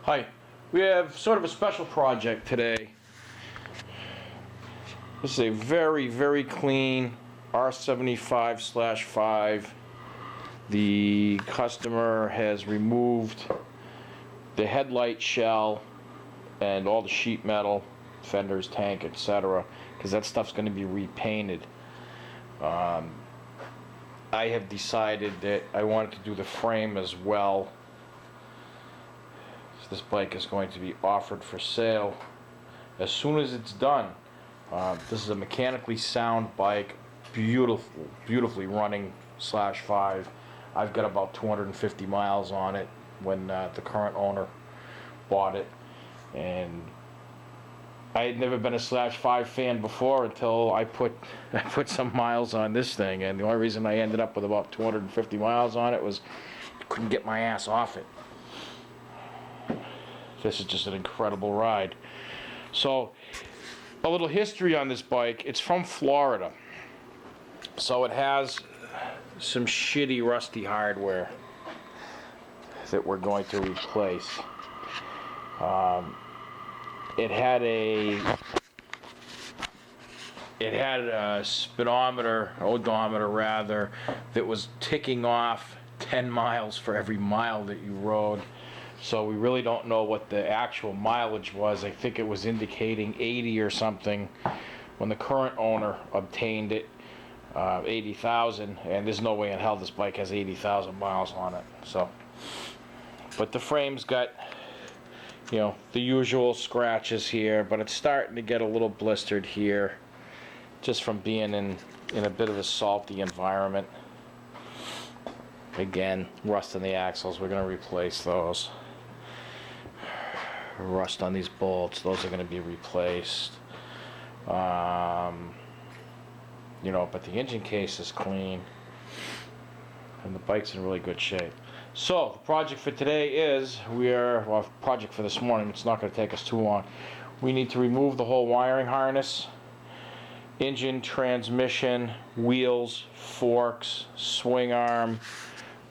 Hi, we have sort of a special project today. This is a very clean R75/5. The customer has removed the headlight shell and all the sheet metal, fenders, tank, etc., because that stuff's going to be repainted. I have decided that I wanted to do the frame as well. So this bike is going to be offered for sale as soon as it's done. This is a mechanically sound bike, beautifully running /5. I've got about 250 miles on it when the current owner bought it, and I had never been a /5 fan before until I put some miles on this thing, and the only reason I ended up with about 250 miles on it was I couldn't get my ass off it. This is just an incredible ride. So, a little history on this bike. It's from Florida, so it has some shitty rusty hardware that we're going to replace. It had a speedometer, odometer rather, that was ticking off 10 miles for every mile that you rode. So we really don't know what the actual mileage was. I think it was indicating 80 or something when the current owner obtained it, 80,000, and there's no way in hell this bike has 80,000 miles on it. So, but the frame's got, you know, the usual scratches here, but it's starting to get a little blistered here, just from being in a bit of a salty environment. Again, rust in the axles, we're going to replace those. Rust on these bolts, those are going to be replaced. You know, but the engine case is clean, and the bike's in really good shape. So, the project for today is, project for this morning, it's not going to take us too long. We need to remove the whole wiring harness, engine, transmission, wheels, forks, swing arm,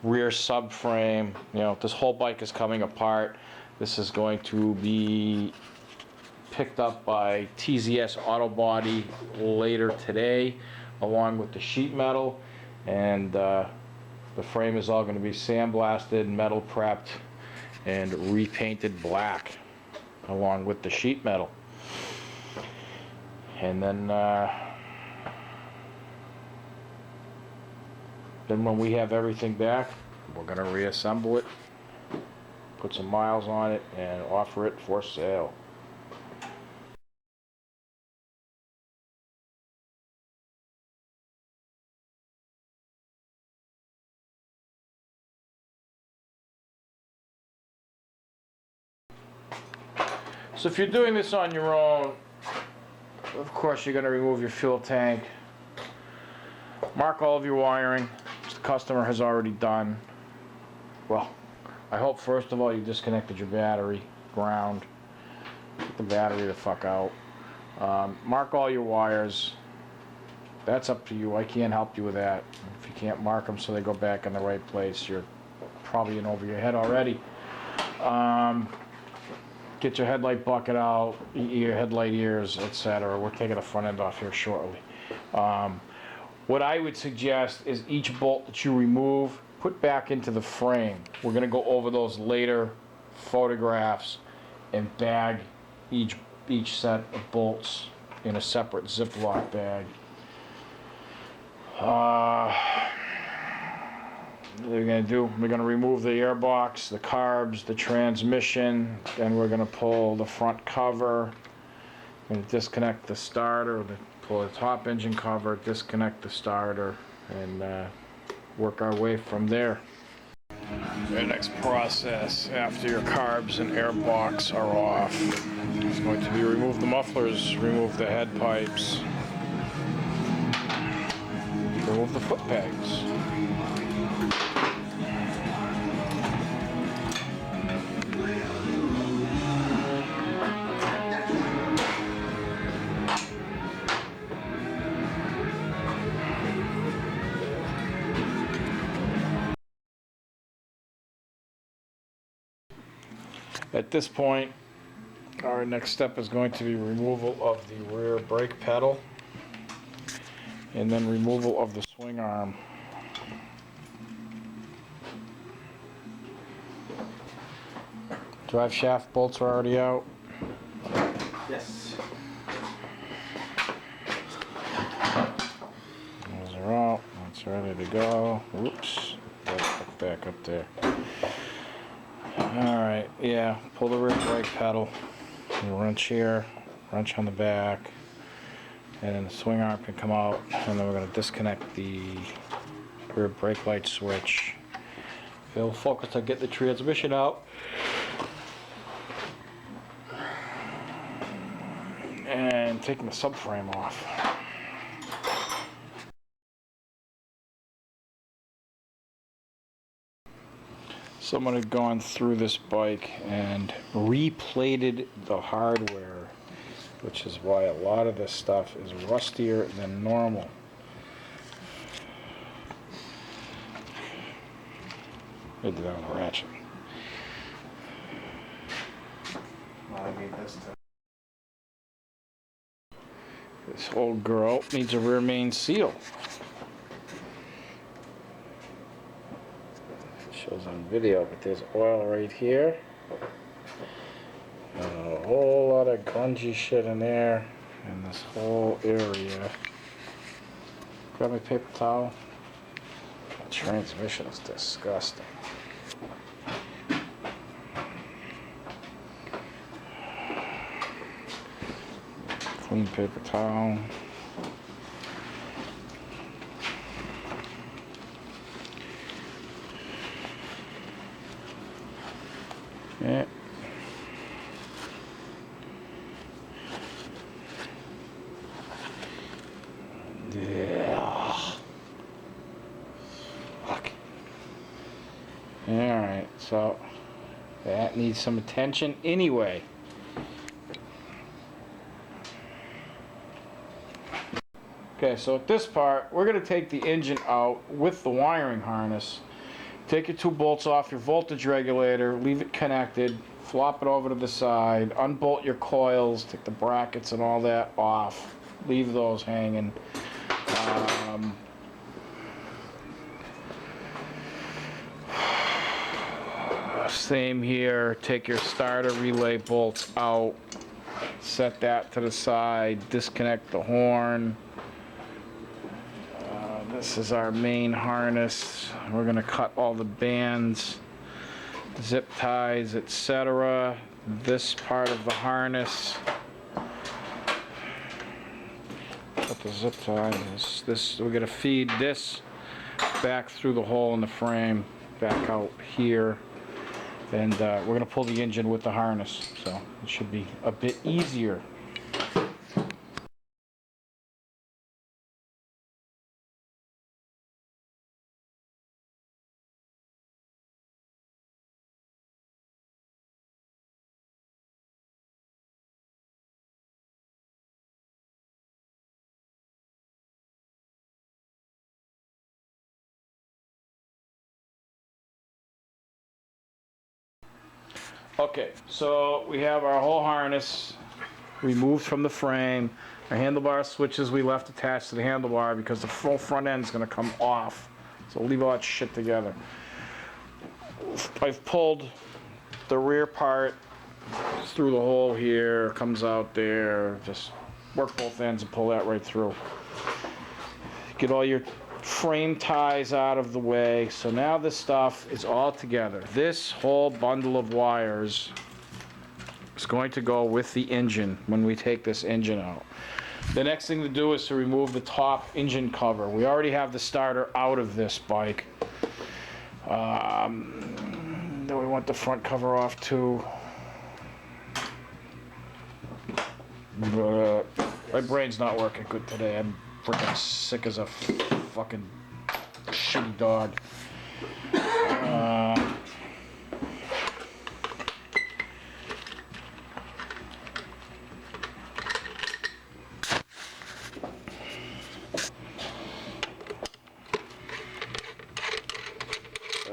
rear subframe. You know, this whole bike is coming apart. This is going to be picked up by TZS Auto Body later today, along with the sheet metal, and the frame is all going to be sandblasted, metal prepped, and repainted black, along with the sheet metal. And then when we have everything back, we're going to reassemble it, put some miles on it, and offer it for sale. So if you're doing this on your own, of course you're going to remove your fuel tank, mark all of your wiring, which the customer has already done. Well, I hope first of all you disconnected your battery, ground, get the battery the fuck out. Mark all your wires. That's up to you. I can't help you with that. If you can't mark them so they go back in the right place, you're probably in over your head already. Get your headlight bucket out, your headlight ears, etc. We're taking the front end off here shortly. What I would suggest is each bolt that you remove, put back into the frame. We're going to go over those later photographs and bag each set of bolts in a separate Ziploc bag. We're going to remove the airbox, the carbs, the transmission, then we're going to pull the front cover, and disconnect the starter, pull the top engine cover, disconnect the starter, and work our way from there. The next process after your carbs and airbox are off is going to be remove the mufflers, remove the head pipes, remove the foot pegs. At this point, our next step is going to be removal of the rear brake pedal and then removal of the swing arm. Drive shaft bolts are already out. Yes. Those are out. That's ready to go. Oops. Back up there. Alright, yeah. Pull the rear brake pedal. Wrench here. Wrench on the back. And then the swing arm can come out. And then we're going to disconnect the rear brake light switch. It'll focus on getting the transmission out. And taking the subframe off. Someone had gone through this bike and replated the hardware, which is why a lot of this stuff is rustier than normal. They did that on the ratchet. Well, I need this to. This old girl needs a rear main seal. Shows on video, but there's oil right here. And a whole lot of grungy shit in there. And this whole area. Grab my paper towel. The transmission is disgusting. Clean paper towel. Yeah. Yeah. Fuck. Alright, so that needs some attention anyway. Okay, so at this part, we're going to take the engine out with the wiring harness. Take your 2 bolts off your voltage regulator, leave it connected, flop it over to the side, unbolt your coils, take the brackets and all that off, leave those hanging. Same here, take your starter relay bolts out, set that to the side, disconnect the horn. This is our main harness. We're going to cut all the bands, zip ties, etc. This part of the harness. Cut the zip ties. This we're going to feed this back through the hole in the frame, back out here, and we're going to pull the engine with the harness. So it should be a bit easier. Okay, so we have our whole harness removed from the frame. Our handlebar switches we left attached to the handlebar because the full front end is going to come off. So leave all that shit together. I've pulled the rear part through the hole here, comes out there. Just work both ends and pull that right through. Get all your frame ties out of the way. So now this stuff is all together. This whole bundle of wires is going to go with the engine when we take this engine out. The next thing to do is to remove the top engine cover. We already have the starter out of this bike. Then we want the front cover off too. But, my brain's not working good today. I'm freaking sick as a fucking shitty dog.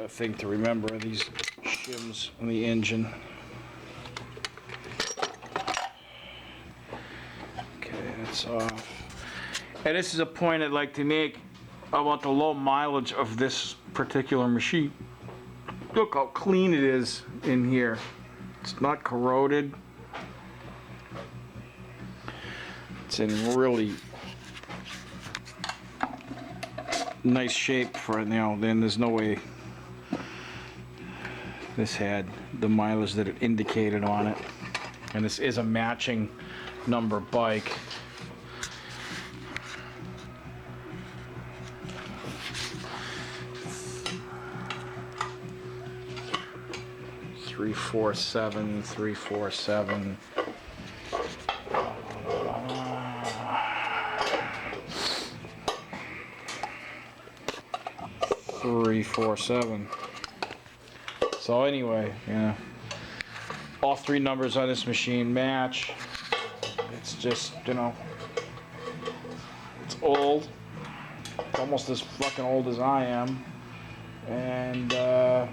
Thing to remember are these shims on the engine. lights off. And this is a point I'd like to make about the low mileage of this particular machine. Look how clean it is in here. It's not corroded. It's in really nice shape for it now. Then there's no way this had the mileage that it indicated on it. And this is a matching number bike. Three, 347. 347. So anyway, yeah, all three numbers on this machine match. It's just, you know, it's old. It's almost as fucking old as I am, and I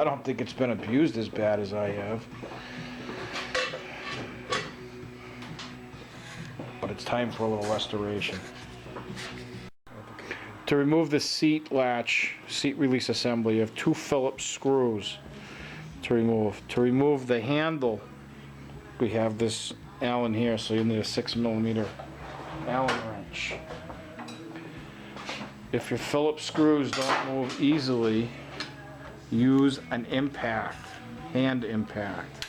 don't think it's been abused as bad as I have. But it's time for a little restoration. To remove the seat latch, seat release assembly, you have 2 Phillips screws to remove. To remove the handle, we have this Allen here, so you'll need a 6mm Allen wrench. If your Phillips screws don't move easily, use an impact, hand impact.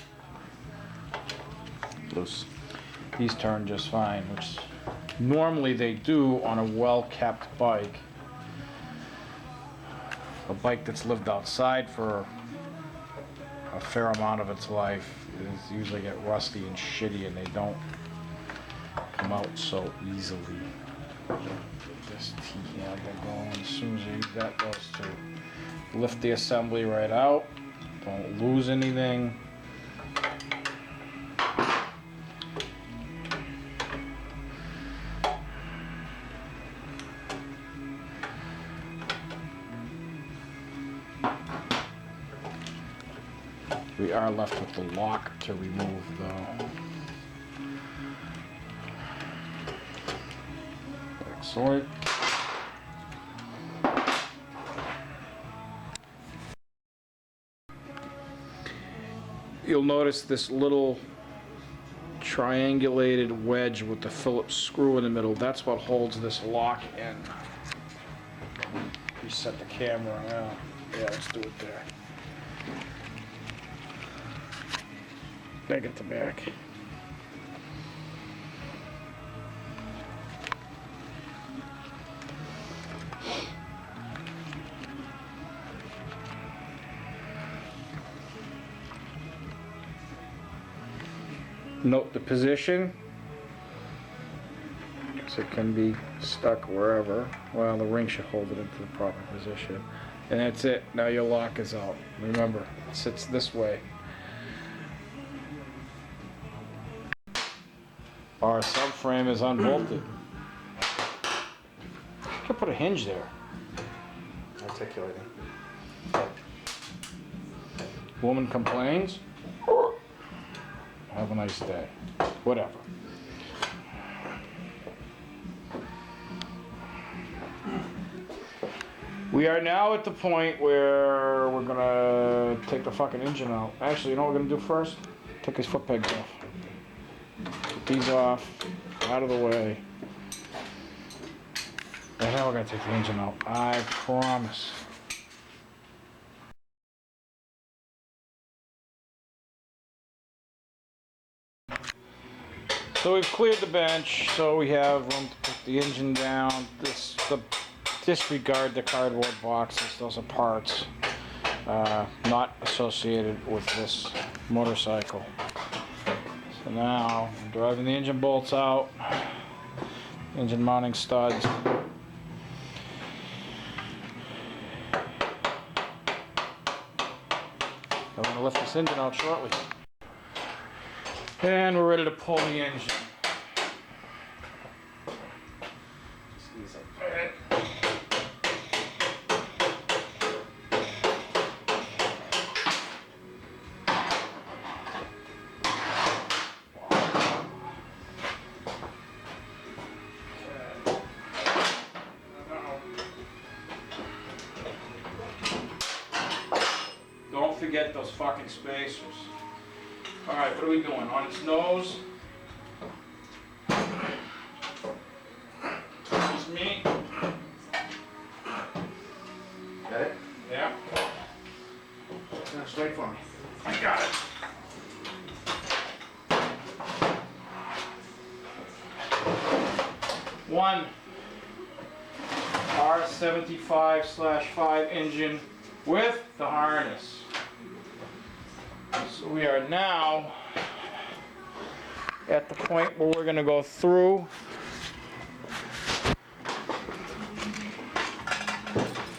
These turn just fine, which normally they do on a well-kept bike. A bike that's lived outside for a fair amount of its life is usually get rusty and shitty, and they don't come out so easily. This T-handle going, as soon as you use that, goes to lift the assembly right out. Don't lose anything. We are left with the lock to remove, though. Excellent. You'll notice this little triangulated wedge with the Phillips screw in the middle. That's what holds this lock in. Reset the camera now. Yeah, let's do it there. Back at the back. Note the position, because it can be stuck wherever. Well, the ring should hold it into the proper position. And that's it. Now your lock is out. Remember, it sits this way. Our subframe is unbolted. You could put a hinge there. Articulating. Woman complains. Have a nice day. Whatever. We are now at the point where we're gonna take the fucking engine out. Actually, you know what we're gonna do first? Take these foot pegs off. Get these off, out of the way. And then we're gonna take the engine out. I promise. So we've cleared the bench, so we have room to put the engine down. Disregard the cardboard boxes; those are parts not associated with this motorcycle. So now, I'm driving the engine bolts out, engine mounting studs. I'm going to lift this engine out shortly. And we're ready to pull the engine. forget those fucking spacers. Alright, what are we doing? On its nose. Excuse me. Got it? Yeah. No, straight for me. I got it. One R75/5 engine with the harness. So we are now at the point where we're going to go through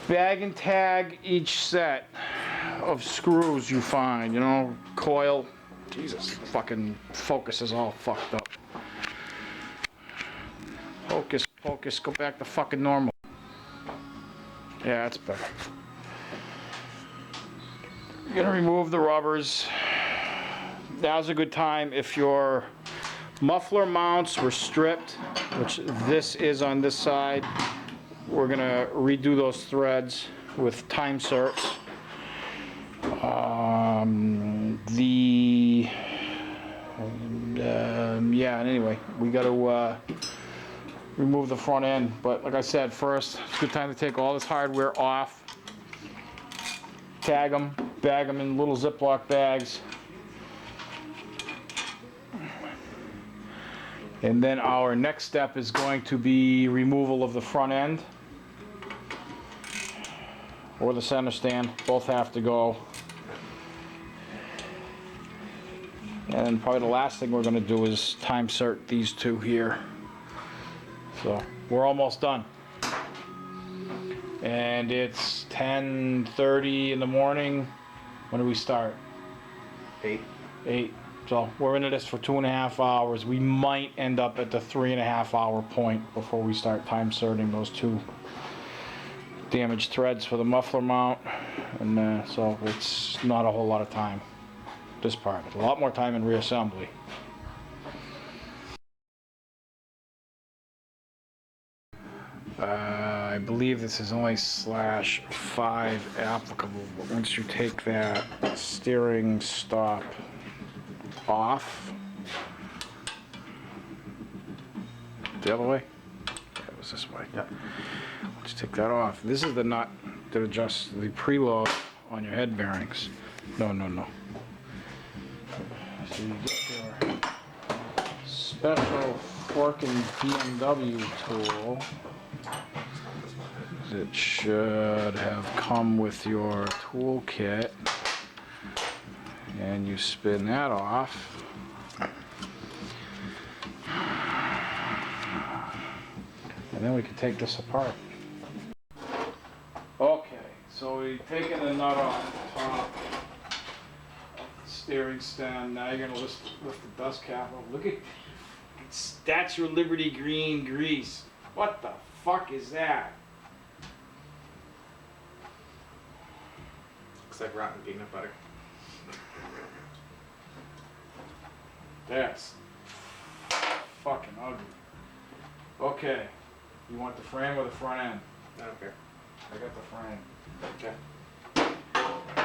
bag and tag each set of screws you find, you know, coil. Jesus, fucking focus is all fucked up. Focus, go back to fucking normal. Yeah, that's better. You're gonna remove the rubbers. Now's a good time if your muffler mounts were stripped, which this is on this side. We're gonna redo those threads with time certs. Yeah, anyway, we gotta remove the front end, but like I said, first, it's a good time to take all this hardware off, tag them, bag them in little Ziploc bags, and then our next step is going to be removal of the front end or the center stand. Both have to go. And probably the last thing we're going to do is time cert these two here. So we're almost done. And it's 10:30 in the morning. When do we start? 8. 8. So we're into this for 2.5 hours. We might end up at the 3.5 hour point before we start time certing those two damaged threads for the muffler mount. And so it's not a whole lot of time. This part. A lot more time in reassembly. I believe this is only /5 applicable, but once you take that steering stop off, the other way? Yeah, it was this way. Yeah. Once you take that off, this is the nut that adjusts the preload on your head bearings. No. So you get your special working BMW tool that should have come with your toolkit, and you spin that off. And then we can take this apart. Okay, so we've taken the nut off the top of the steering stem. Now you're gonna lift the dust cap up. Look at, that's your Liberty Green grease. What the fuck is that? Looks like rotten peanut butter. That's fucking ugly. Okay, you want the frame or the front end? I don't care. I got the frame. Okay.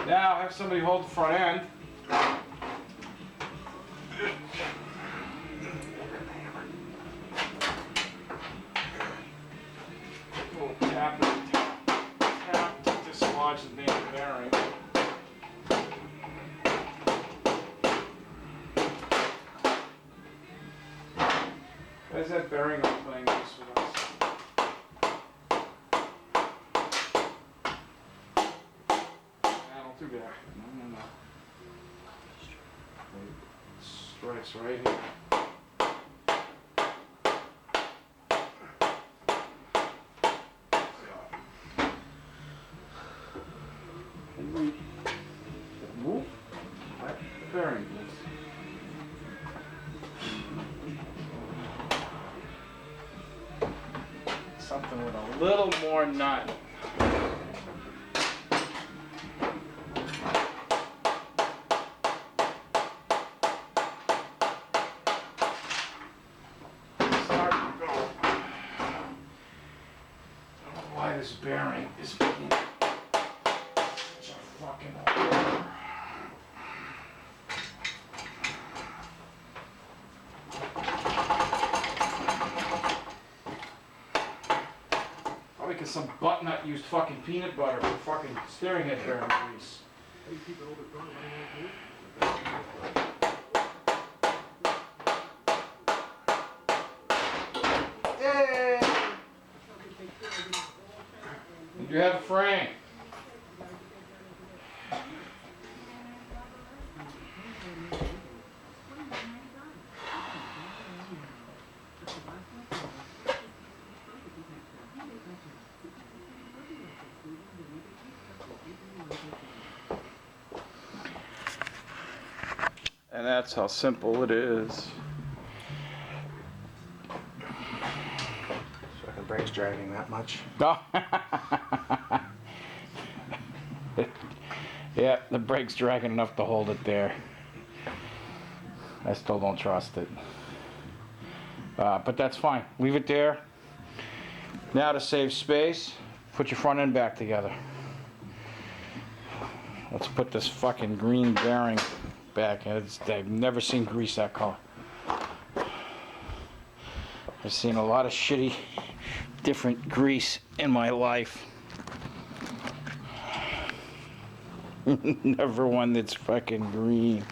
Now have somebody hold the front end. Little tap to dislodge the main bearing. Where's that bearing not playing this with us? Don't do that. No. Strikes right here. Move. Right. The bearing moves. Something with a little more nut. Start to go. I don't know why this bearing is being such a fucking hole. some butt nut used fucking peanut butter for fucking steering head bearing grease. Yay! You have a frame. And that's how simple it is. Fucking brake's dragging that much. Oh. Yeah, the brake's dragging enough to hold it there. I still don't trust it. But that's fine. Leave it there. Now to save space, put your front end back together. Let's put this fucking green bearing back. I've never seen grease that color. I've seen a lot of shitty, different grease in my life. Never one that's fucking green.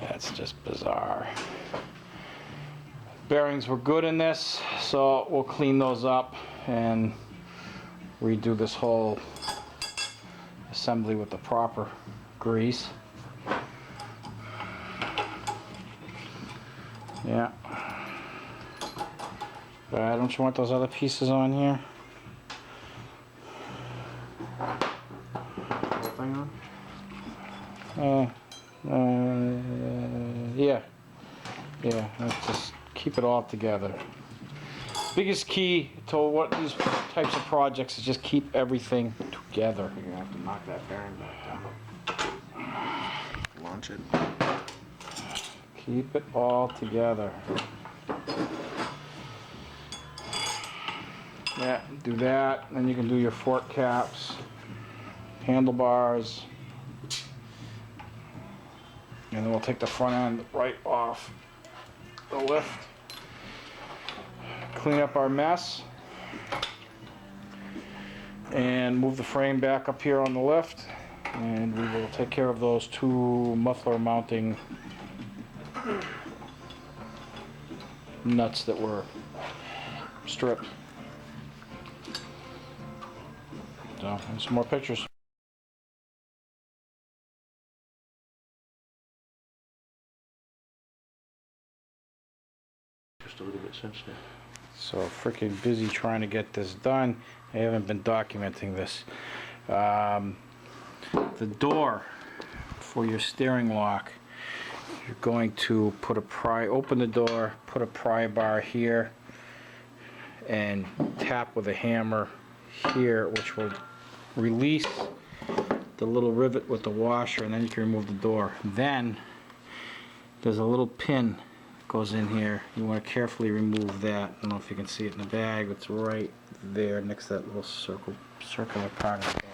That's just bizarre. Bearings were good in this, so we'll clean those up and redo this whole assembly with the proper grease. Yeah. Don't you want those other pieces on here? Thing on? Yeah. Yeah, let's just keep it all together. Biggest key to what these types of projects is just keep everything together. You're gonna have to knock that bearing back down. Launch it. Keep it all together. Yeah, do that, then you can do your fork caps, handlebars, and then we'll take the front end right off the lift. Clean up our mess and move the frame back up here on the lift, and we will take care of those two muffler mounting nuts that were stripped. So, and some more pictures. Just a little bit sensitive. So freaking busy trying to get this done. I haven't been documenting this. The door for your steering lock, you're going to put open the door, put a pry bar here, and tap with a hammer here, which will release the little rivet with the washer, and then you can remove the door. Then there's a little pin that goes in here. You want to carefully remove that. I don't know if you can see it in the bag. It's right there next to that little circular part of the door.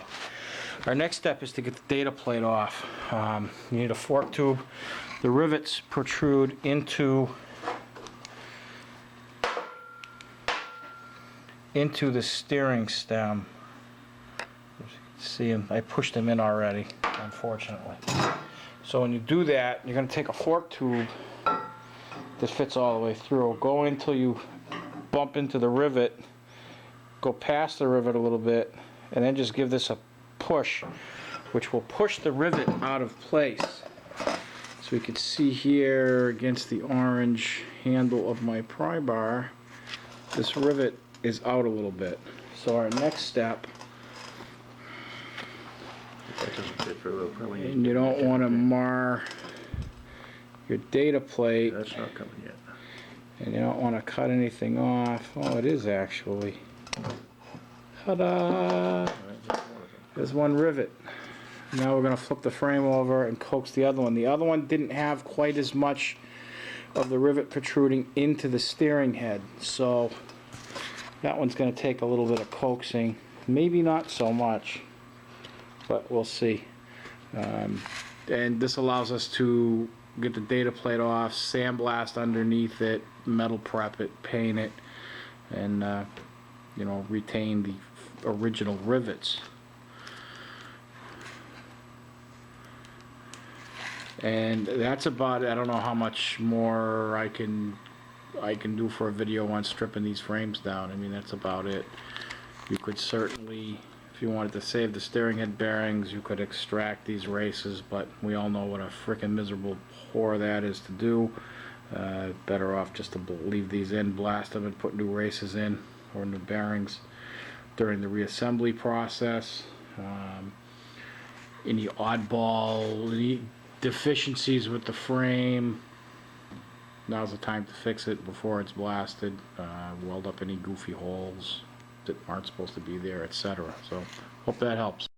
Our next step is to get the data plate off. You need a fork tube. The rivets protrude into the steering stem. See them? I pushed them in already, unfortunately. So when you do that, you're going to take a fork tube that fits all the way through. Go until you bump into the rivet, go past the rivet a little bit, and then just give this a push, which will push the rivet out of place. So we can see here against the orange handle of my pry bar, this rivet is out a little bit. So our next step, That doesn't fit very well. Probably need and you to don't get want to that. mar your data plate, That's not coming yet. and you don't want to cut anything off. Oh, it is actually. Ta-da! All right, just one of them. There's one rivet. Now we're going to flip the frame over and coax the other one. The other one didn't have quite as much of the rivet protruding into the steering head, so that one's going to take a little bit of coaxing. Maybe not so much, but we'll see. And this allows us to get the data plate off, sandblast underneath it, metal prep it, paint it, and you know, retain the original rivets. And that's about it. I don't know how much more I can do for a video on stripping these frames down. I mean, that's about it. You could certainly, if you wanted to save the steering head bearings, you could extract these races, but we all know what a frickin' miserable whore that is to do. Better off just to leave these in, blast them, and put new races in, or new bearings during the reassembly process. Any oddball, any deficiencies with the frame, now's the time to fix it before it's blasted. Weld up any goofy holes that aren't supposed to be there, etc. So, hope that helps.